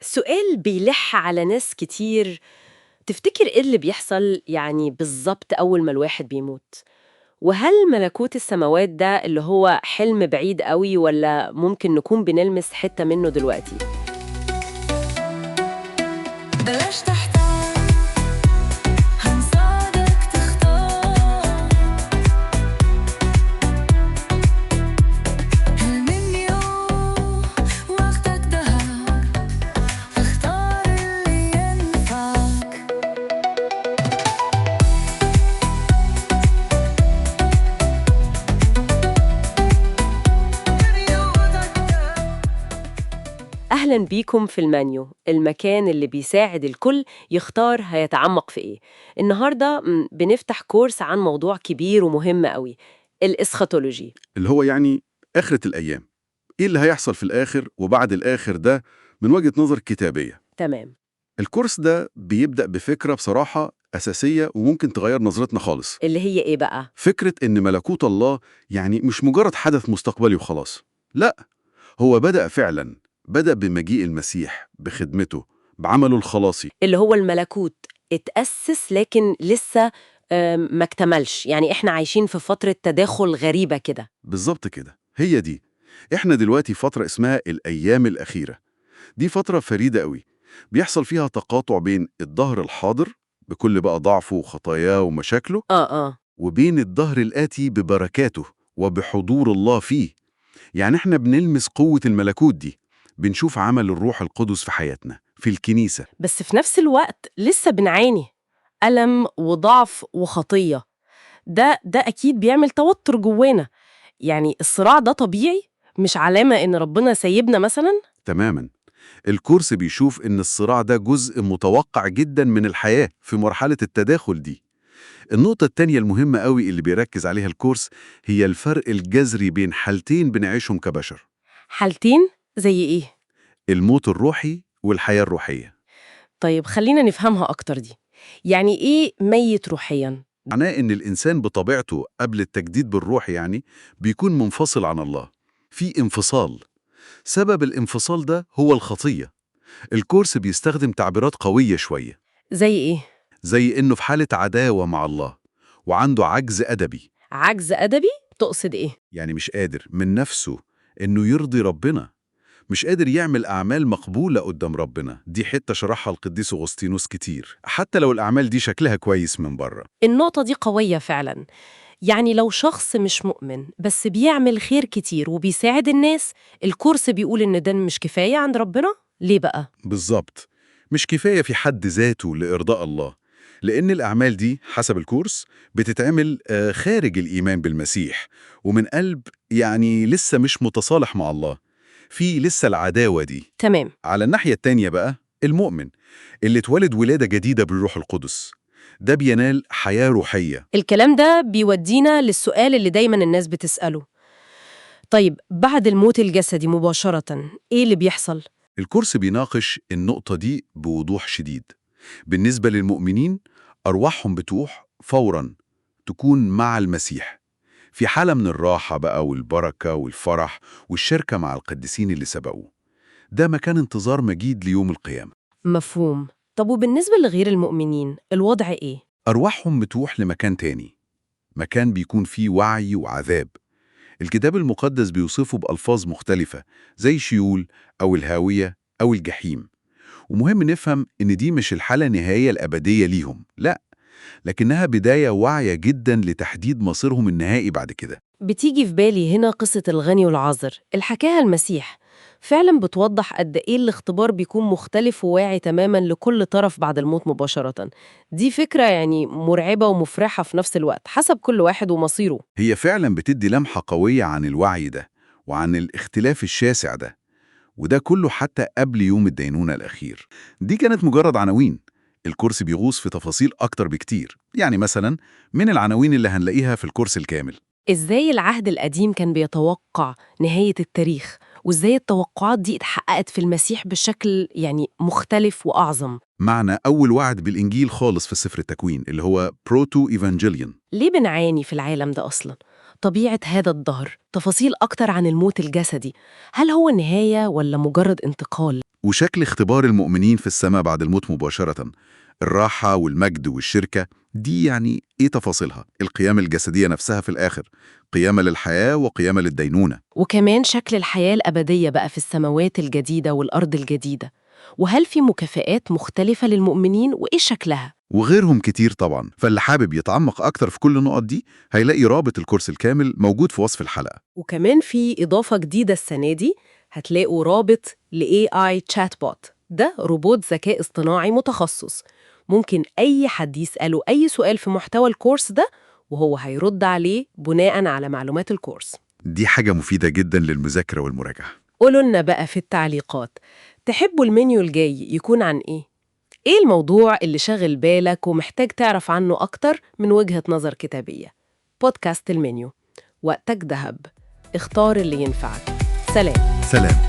سؤال بيلح على ناس كتير. تفتكر إيه اللي بيحصل يعني بالظبط أول ما الواحد بيموت؟ وهل ملكوت السماوات ده اللي هو حلم بعيد قوي ولا ممكن نكون بنلمس حتة منه دلوقتي؟ بلاش تحتار، هنساعدك تختار. حلم اليوم وقتك دهر، اختار اللي ينفعك. أهلاً بيكم في المانيو، المكان اللي بيساعد الكل يختار هيتعمق في إيه. النهاردة بنفتح كورس عن موضوع كبير ومهم قوي، الإسخاتولوجي. اللي هو يعني آخرة الأيام. إيه اللي هيحصل في الآخر وبعد الآخر ده من وجهة نظر كتابية؟ تمام. الكورس ده بيبدأ بفكرة بصراحة أساسية وممكن تغير نظرتنا خالص. اللي هي إيه بقى؟ فكرة إن ملكوت الله يعني مش مجرد حدث مستقبلي وخلاص. لا، هو بدأ فعلا، بدأ بمجيء المسيح، بخدمته، بعمله الخلاصي. اللي هو الملكوت اتأسس لكن لسه ما اكتملش، يعني إحنا عايشين في فترة تداخل غريبة كده. بالظبط كده، هي دي. إحنا دلوقتي في فترة اسمها الأيام الأخيرة. دي فترة فريدة قوي، بيحصل فيها تقاطع بين الظهر الحاضر بكل بقى ضعفه وخطاياه ومشاكله، آه. وبين الظهر الآتي ببركاته وبحضور الله فيه. يعني احنا بنلمس قوة الملكوت دي، بنشوف عمل الروح القدس في حياتنا في الكنيسة. بس في نفس الوقت لسه بنعاني ألم وضعف وخطية. ده أكيد بيعمل توتر جوانا. يعني الصراع ده طبيعي، مش علامة إن ربنا سايبنا مثلا. تماما. الكورس بيشوف إن الصراع ده جزء متوقع جدا من الحياة في مرحلة التداخل دي. النقطة التانية المهمة قوي اللي بيركز عليها الكورس هي الفرق الجذري بين حالتين بنعيشهم كبشر: حالتين زي إيه؟ الموت الروحي والحياة الروحية. طيب خلينا نفهمها أكتر دي. يعني إيه ميت روحيا؟ معناه إن الإنسان بطبيعته قبل التجديد بالروح يعني بيكون منفصل عن الله، في انفصال. سبب الانفصال ده هو الخطية. الكورس بيستخدم تعبيرات قوية شوية، زي إيه؟ زي إنه في حالة عداوة مع الله وعنده عجز أدبي. عجز أدبي؟ تقصد إيه؟ يعني مش قادر من نفسه إنه يرضي ربنا، مش قادر يعمل أعمال مقبولة قدام ربنا. دي حتة شرحها القديس أغسطينوس كتير، حتى لو الأعمال دي شكلها كويس من بره. النقطة دي قوية فعلا. يعني لو شخص مش مؤمن بس بيعمل خير كتير وبيساعد الناس، الكورس بيقول إن ده مش كفاية عند ربنا؟ ليه بقى؟ بالظبط، مش كفاية في حد ذاته لإرضاء الله، لأن الأعمال دي حسب الكورس بتتعمل خارج الإيمان بالمسيح، ومن قلب يعني لسه مش متصالح مع الله، في لسه العداوة دي. تمام. على الناحية التانية بقى، المؤمن اللي اتولد ولادة جديدة بالروح القدس، ده بينال حياة روحية. الكلام ده بيودينا للسؤال اللي دايما الناس بتسأله. طيب بعد الموت الجسدي مباشرة إيه اللي بيحصل؟ الكورس بيناقش النقطة دي بوضوح شديد. بالنسبة للمؤمنين، أرواحهم بتروح فوراً، تكون مع المسيح في حالة من الراحة بقى والبركة والفرح والشركة مع القديسين اللي سبقوه. ده مكان انتظار مجيد ليوم القيامة. مفهوم. طب وبالنسبة لغير المؤمنين الوضع إيه؟ أرواحهم بتروح لمكان تاني، مكان بيكون فيه وعي وعذاب. الكتاب المقدس بيوصفه بألفاظ مختلفة، زي شيول أو الهاوية أو الجحيم. ومهم نفهم إن دي مش الحالة النهائية الأبدية ليهم، لا، لكنها بداية واعية جدا لتحديد مصيرهم النهائي بعد كده. بتيجي في بالي هنا قصة الغني والعازر اللي حكاها المسيح. فعلا بتوضح قد إيه الاختبار بيكون مختلف وواعي تماما لكل طرف بعد الموت مباشرة. دي فكرة يعني مرعبة ومفرحة في نفس الوقت حسب كل واحد ومصيره. هي فعلا بتدي لمحة قوية عن الوعي ده وعن الاختلاف الشاسع ده، وده كله حتى قبل يوم الدينونة الأخير. دي كانت مجرد عناوين. الكورس بيغوص في تفاصيل أكتر بكتير، يعني مثلا من العناوين اللي هنلاقيها في الكورس الكامل: إزاي العهد القديم كان بيتوقع نهاية التاريخ، وإزاي التوقعات دي اتحققت في المسيح بشكل يعني مختلف وأعظم. معنى أول وعد بالإنجيل خالص في سفر التكوين اللي هو بروتو إيفانجيليون. ليه بنعاني في العالم ده أصلاً؟ طبيعة هذا الدهر، تفاصيل أكتر عن الموت الجسدي. هل هو نهاية ولا مجرد انتقال؟ وشكل اختبار المؤمنين في السماء بعد الموت مباشرة، الراحة والمجد والشركة دي يعني إيه تفاصيلها؟ القيامة الجسدية نفسها في الآخر، قيامة للحياة وقيامة للدينونة. وكمان شكل الحياة الأبدية بقى في السماوات الجديدة والأرض الجديدة، وهل في مكافآت مختلفة للمؤمنين وإيه شكلها؟ وغيرهم كتير طبعا، فاللي حابب يتعمق أكتر في كل النقط دي هيلاقي رابط الكورس الكامل موجود في وصف الحلقة. وكمان في إضافة جديدة السنة دي، هتلاقوا رابط ل AI Chatbot. ده روبوت ذكاء اصطناعي متخصص، ممكن أي حد يسأله أي سؤال في محتوى الكورس ده وهو هيرد عليه بناء على معلومات الكورس. دي حاجة مفيدة جدا للمذاكرة والمراجعة. قولوا لنا بقى في التعليقات، تحبوا المنيو الجاي يكون عن إيه؟ إيه الموضوع اللي شاغل بالك ومحتاج تعرف عنه أكتر من وجهة نظر كتابية؟ بودكاست المنيو، وقتك ذهب، اختار اللي ينفعك. سلام. سلام.